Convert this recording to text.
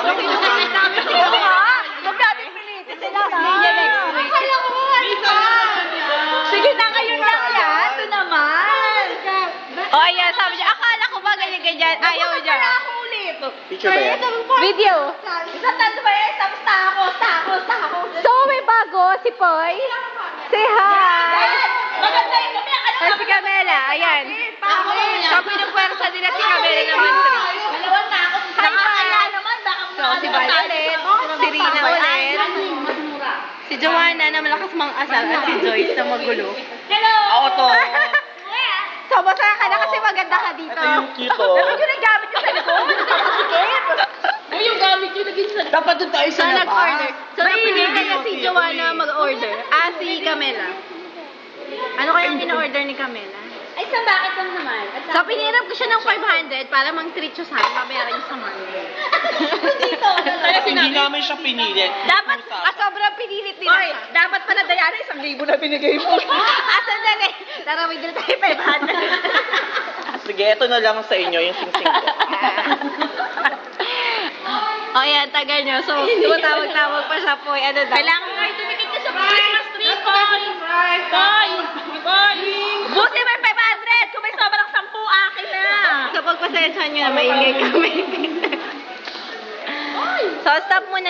Huwag natin pilitin sila. Kaya ko, sige na, ngayon lang yan. Ito naman. O, ayan, sabi niya, akala ko ba ganyan-ganyan? Ayaw niya. Picture ba yan? Video. Isang ba yan? Tako. So, may bago, si Poy. Say hi. Maganda yun kami. Ay, si Camela, ayan. So, pinupuwersa nila si Camela naman. Dalawang na ako. Nakakaya naman. So, si Val ulit, si Rina ulit, si Joanna na malakas mang asal at si Joyce na magulo. Hello! Ako to. So, masaya ka na kasi maganda ka dito. Ito yung cute oh. Dapat yun ang gamit ko sa likod. Yung gamit yun naging sa... Dapat doon tayo sa nag-order. So, napili Mainit. kaya si Joanna mag-order. Si Camela. Ano kaya yung in-order ni Camela? Ay, sa bakit lang naman? So, pinirap ko siya ng 500 para mang-treat siya sa akin. Mabayaran niya sa Monday. Dito. Hindi namin siya pinilit. Dapat, sobrang pinilit nila Oy, siya. dapat pala Diana, 1,000 na binigay mo. Sandali. Tara, may dala tayo 500. Sige, ito na lang sa inyo yung sing-sing ko. O yan, taga nyo. So, tumatawag-tawag pa siya po. Ano daw? Kailangan nga tumikit ka sa Christmas tree, Boy! Buti may 500! Kung may sobrang 10, akin na! So, pagpasensya nyo na maingay kami. So, stop muna.